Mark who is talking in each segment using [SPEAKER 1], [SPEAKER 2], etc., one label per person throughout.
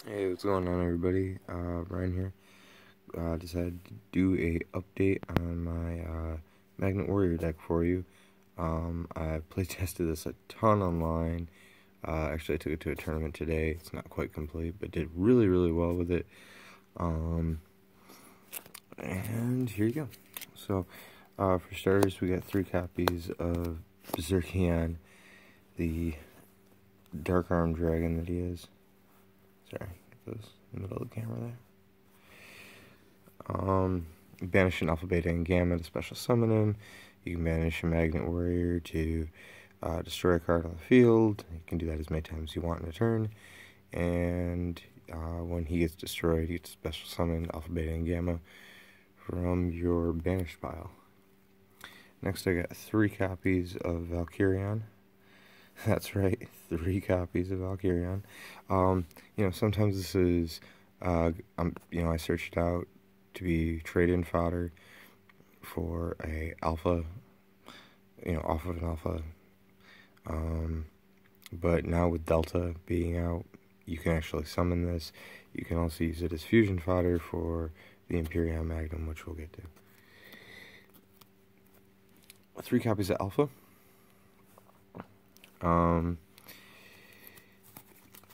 [SPEAKER 1] Hey, what's going on, everybody? Ryan here. Decided to do a update on my Magnet Warrior deck for you. I play tested this a ton online. Actually, I took it to a tournament today. It's not quite complete, but did really, really well with it. And here you go. So, for starters, we got 3 copies of Berserkion, the Dark Arm Dragon that he is. Sorry, get those in the middle of the camera there. Banish an Alpha, Beta, and Gamma to special summon him. You can banish a Magnet Warrior to destroy a card on the field. You can do that as many times as you want in a turn. And when he gets destroyed, you get to special summon Alpha, Beta, and Gamma from your banished pile. Next, I got 3 copies of Valkyrion. That's right, 3 copies of Valkyrion. Sometimes this is, I searched it out to be trade-in fodder for a alpha, off of an alpha. But now with Delta being out, you can actually summon this. You can also use it as fusion fodder for the Imperium Magnum, which we'll get to. 3 copies of Alpha.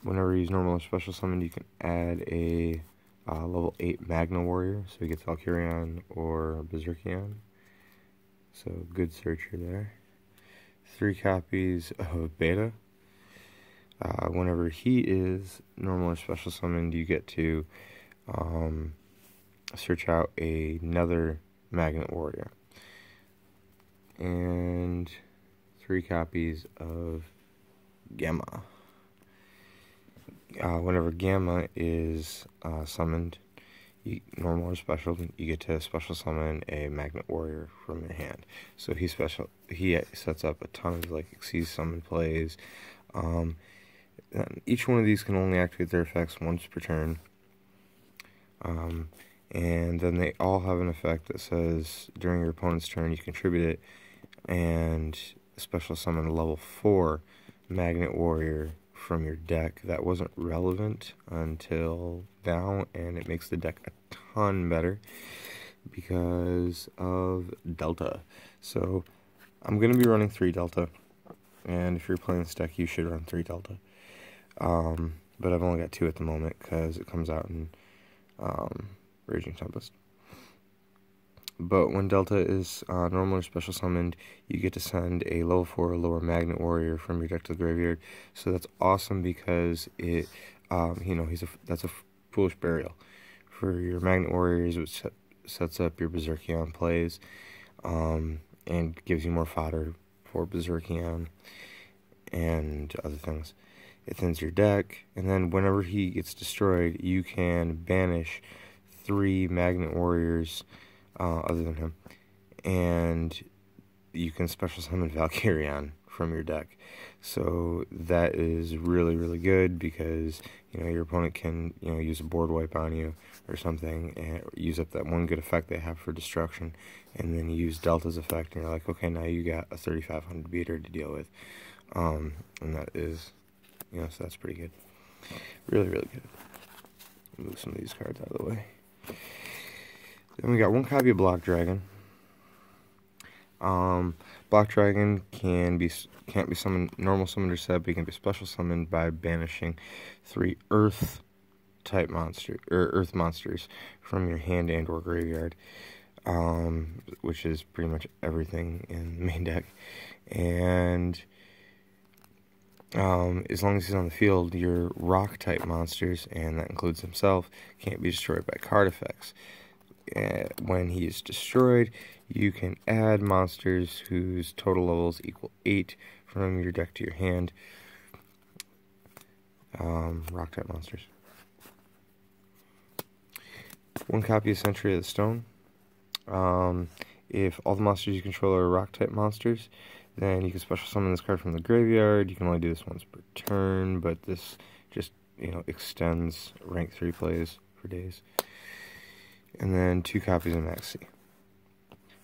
[SPEAKER 1] Whenever you use normal or special summon, you can add a level 8 Magna Warrior, so he gets Valkyrion or Berserkion. So good searcher there. 3 copies of Beta. Whenever he is normal or special summoned, you get to search out another Magnet Warrior. And 3 copies of Gamma. Whenever Gamma is summoned, normal or special, you get to special summon a Magnet Warrior from your hand. So he sets up a ton of Exceed summon plays. Each one of these can only activate their effects once per turn. And then they all have an effect that says during your opponent's turn you contribute it and special summon a level 4 Magnet Warrior from your deck. That wasn't relevant until now, and it makes the deck a ton better because of Delta. So I'm going to be running 3 Delta, and if you're playing this deck, you should run 3 Delta. But I've only got 2 at the moment because it comes out in Raging Tempest. But when Delta is normal or special summoned, you get to send a level 4 or lower Magnet Warrior from your deck to the graveyard. So that's awesome because it, that's a foolish burial for your Magnet Warriors, which sets up your Berserkion plays, and gives you more fodder for Berserkion and other things. It thins your deck, and then whenever he gets destroyed, you can banish 3 Magnet Warriors other than him, and you can special summon Valkyrion from your deck. So that is really, really good because your opponent can use a board wipe on you or something and use up that one good effect they have for destruction, and then you use Delta's effect and you're like, okay, now you got a 3500 beater to deal with. And that is, so that's pretty good. Really, really good. Move some of these cards out of the way. Then we got 1 copy of Block Dragon. Block Dragon can't be summoned, normal summoned or set, but he can be special summoned by banishing 3 Earth type monster or Earth monsters from your hand and or graveyard, which is pretty much everything in the main deck. And as long as he's on the field, your rock type monsters, and that includes himself, can't be destroyed by card effects. When he is destroyed, you can add monsters whose total levels equal 8 from your deck to your hand. Rock type monsters. 1 copy of Century of the Stone. If all the monsters you control are rock type monsters, then you can special summon this card from the graveyard. You can only do this once per turn, but this just extends rank 3 plays for days. And then 2 copies of Maxi,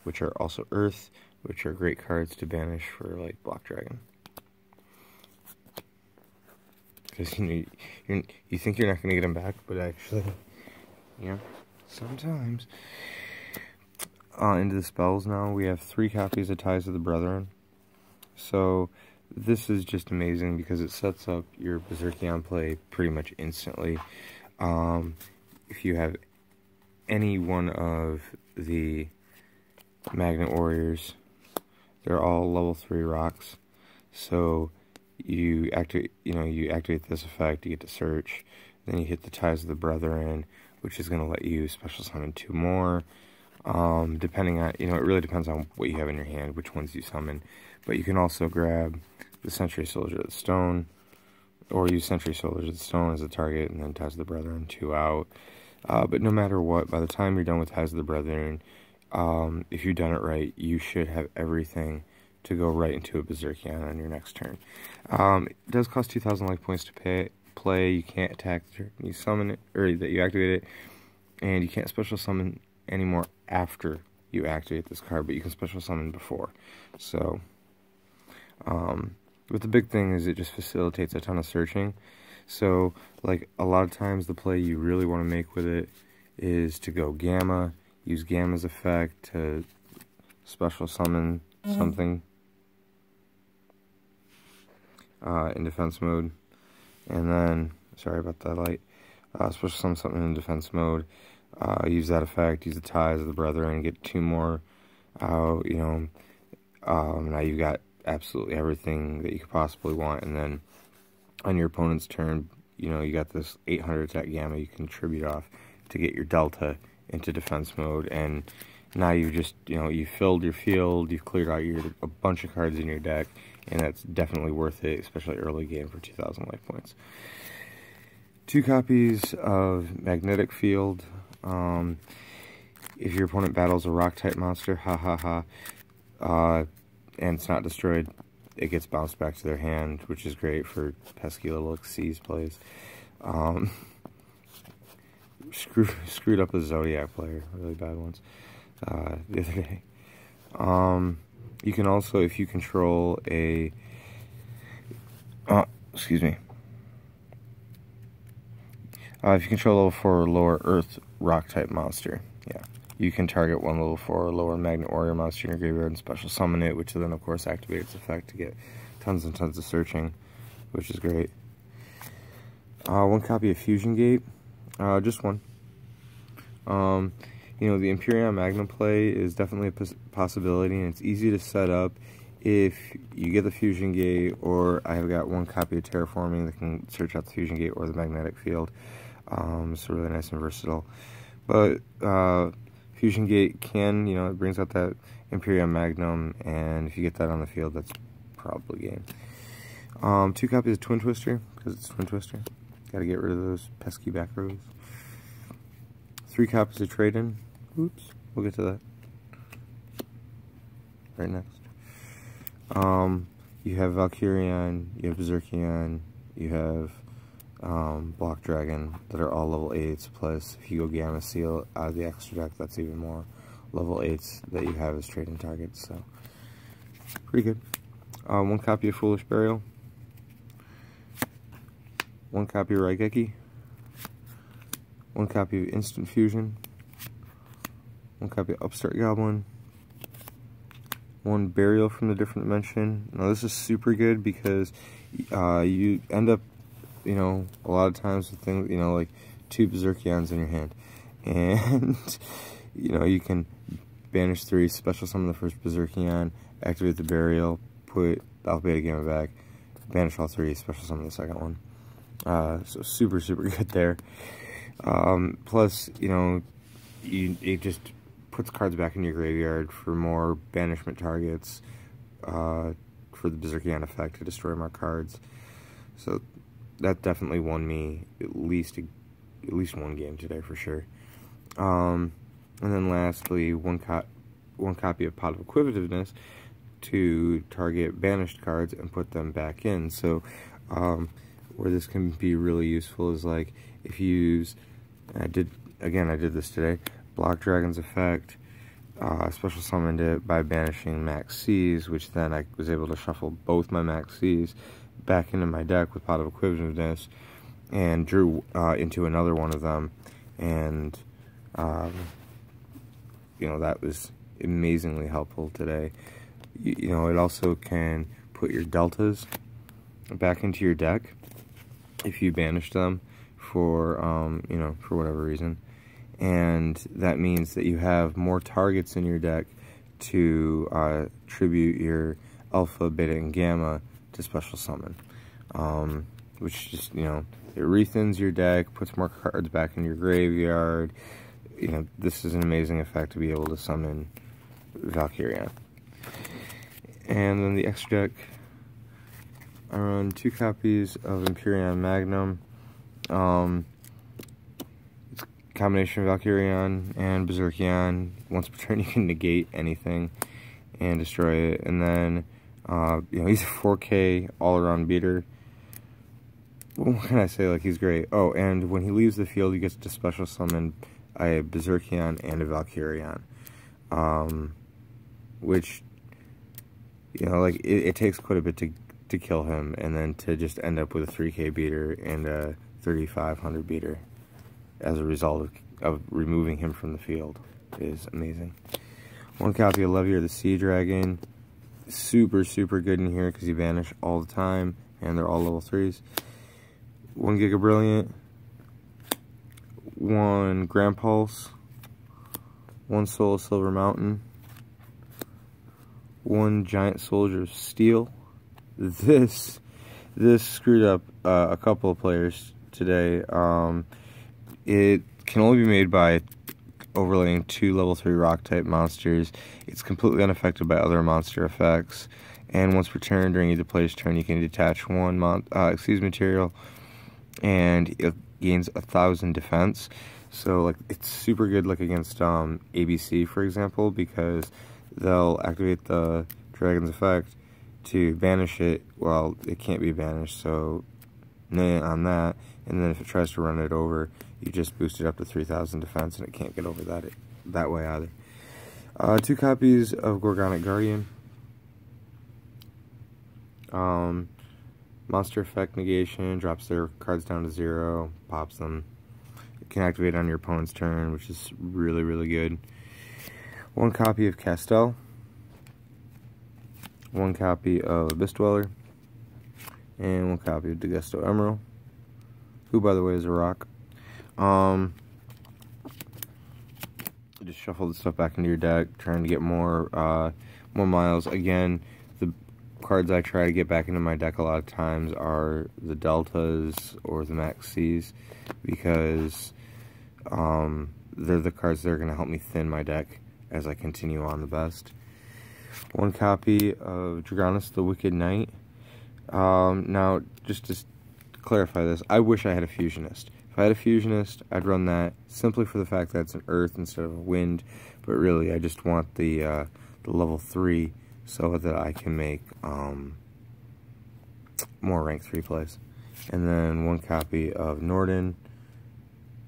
[SPEAKER 1] which are also Earth, which are great cards to banish for Block Dragon. because you think you're not going to get them back, but actually, sometimes. Into the spells now. We have 3 copies of Ties of the Brethren. So this is just amazing because it sets up your Berserkion play pretty much instantly. If you have any one of the Magnet Warriors, they're all level 3 rocks. So you activate this effect, you get to search, then you hit the Ties of the Brethren, which is going to let you special summon 2 more. Depending on, it really depends on what you have in your hand, which ones you summon. But you can also grab the Century Soldier of the Stone, or use Century Soldier of the Stone as a target, and then Ties of the Brethren 2 out. But no matter what, by the time you're done with Ties of the Brethren, if you've done it right, you should have everything to go right into a Berserkion on your next turn. It does cost 2,000 life points to play. You can't attack the turn you summon it, or that you activate it, and you can't special summon anymore after you activate this card, but you can special summon before. So, but the big thing is it just facilitates a ton of searching. So, like, a lot of times the play you really want to make with it is to go Gamma, use Gamma's effect to special summon something in defense mode, and then, sorry about that light, special summon something in defense mode, use that effect, use the Ties of the Brethren, get 2 more out, now you've got absolutely everything that you could possibly want, and then on your opponent's turn, you got this 800 attack Gamma you can tribute off to get your Delta into defense mode, and now you've just, you've filled your field, you've cleared out a bunch of cards in your deck, and that's definitely worth it, especially early game for 2,000 life points. 2 copies of Magnetic Field. If your opponent battles a rock-type monster, and it's not destroyed, it gets bounced back to their hand, which is great for pesky little Xyz plays. Screwed up a Zodiac player, really bad ones, the other day. You can also, if you control a, excuse me, if you control level 4 or lower Earth rock type monster, you can target 1 level 4 or lower Magnet Warrior monster in your graveyard and special summon it, which then of course activates its effect to get tons and tons of searching, which is great. 1 copy of Fusion Gate, just 1. The Imperion Magnum play is definitely a possibility, and it's easy to set up if you get the Fusion Gate, or I have got 1 copy of Terraforming that can search out the Fusion Gate or the Magnetic Field. So really nice and versatile. But Fusion Gate can, it brings out that Imperion Magnum, and if you get that on the field, that's probably game. 2 copies of Twin Twister, because it's Twin Twister. Gotta get rid of those pesky back rows. 3 copies of Trade-In. Oops, we'll get to that right next. You have Valkyrion, you have Berserkion, you have Block Dragon that are all level 8s, plus if you go Gamma Seal out of the extra deck, that's even more level 8s that you have as trade-in targets, so pretty good. 1 copy of Foolish Burial, 1 copy of Raigeki, 1 copy of Instant Fusion, 1 copy of Upstart Goblin, 1 Burial from the Different Dimension. Now this is super good because you end up, a lot of times with things, like 2 Berserkions in your hand, and you can banish 3, special summon the first Berserkion, activate the Burial, put Alpha Beta Gamma back, banish all 3, special summon the second one. So super good there. Plus, it just puts cards back in your graveyard for more banishment targets, for the Berserkion effect to destroy more cards. So that definitely won me at least 1 game today for sure. And then lastly, one copy of Pot of Acquisitiveness to target banished cards and put them back in. So where this can be really useful is like if you use, I did this today, Block Dragon's effect, special summoned it by banishing Max C's, which then I was able to shuffle both my Max C's, back into my deck with Pot of Acquisitiveness and drew into another one of them, and you know, that was amazingly helpful today. You know, it also can put your deltas back into your deck if you banish them for you know, for whatever reason, and that means that you have more targets in your deck to tribute your alpha, beta, and gamma to special summon, which just, you know, it rethins your deck, puts more cards back in your graveyard. You know, this is an amazing effect to be able to summon Valkyrion. And then the extra deck, I run 2 copies of Empyrean Magnum. It's a combination of Valkyrion and Berserkion. Once per turn, you can negate anything and destroy it. And then, you know, he's a 4K all-around beater. What can I say? Like, he's great. Oh, and when he leaves the field, he gets to special summon a Berserkion and a Valkyrion. Which, you know, like, it takes quite a bit to kill him, and then to just end up with a 3K beater and a 3,500 beater as a result of removing him from the field is amazing. 1 copy of Levier the Sea Dragon. Super, super good in here because you banish all the time, and they're all level 3s. 1 Giga Brilliant. 1 Grand Pulse. 1 Soul of Silver Mountain. 1 Giant Soldier of Steel. This screwed up a couple of players today. It can only be made by overlaying 2 level 3 rock type monsters. It's completely unaffected by other monster effects, and once per turn during either player's turn, you can detach 1 material, and it gains 1,000 defense. So, like, it's super good, like, against ABC, for example, because they'll activate the dragon's effect to banish it. Well, it can't be banished, so nah on that. And then if it tries to run it over, you just boost it up to 3,000 defense, and it can't get over that way either. 2 copies of Gorgonic Guardian. Monster effect negation, drops their cards down to 0, pops them. It can activate on your opponent's turn, which is really, really good. 1 copy of Castel. 1 copy of Abyss Dweller. And 1 copy of Degusto Emerald, who, by the way, is a rock. Just shuffle the stuff back into your deck, trying to get more miles. Again, the cards I try to get back into my deck a lot of times are the Deltas or the Max Cs, because they're the cards that are going to help me thin my deck as I continue on the best. 1 copy of Dragonis the Wicked Knight. Now, just to clarify this, I wish I had a Fusionist. If I had a Fusionist, I'd run that simply for the fact that it's an Earth instead of a Wind, but really I just want the level 3 so that I can make more rank 3 plays. And then 1 copy of Norden,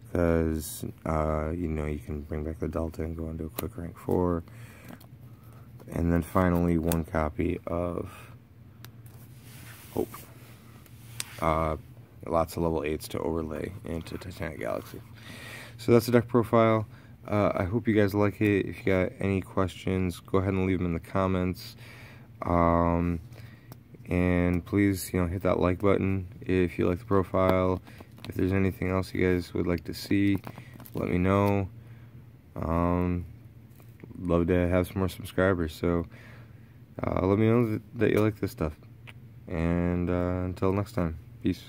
[SPEAKER 1] because you know, you can bring back the Delta and go into a quick rank 4. And then finally 1 copy of Hope. Lots of level 8s to overlay into Titanic Galaxy. So that's the deck profile. I hope you guys like it. If you got any questions, go ahead and leave them in the comments. And please, you know, hit that like button if you like the profile. If there's anything else you guys would like to see, let me know. Love to have some more subscribers, so let me know that you like this stuff. And until next time, peace.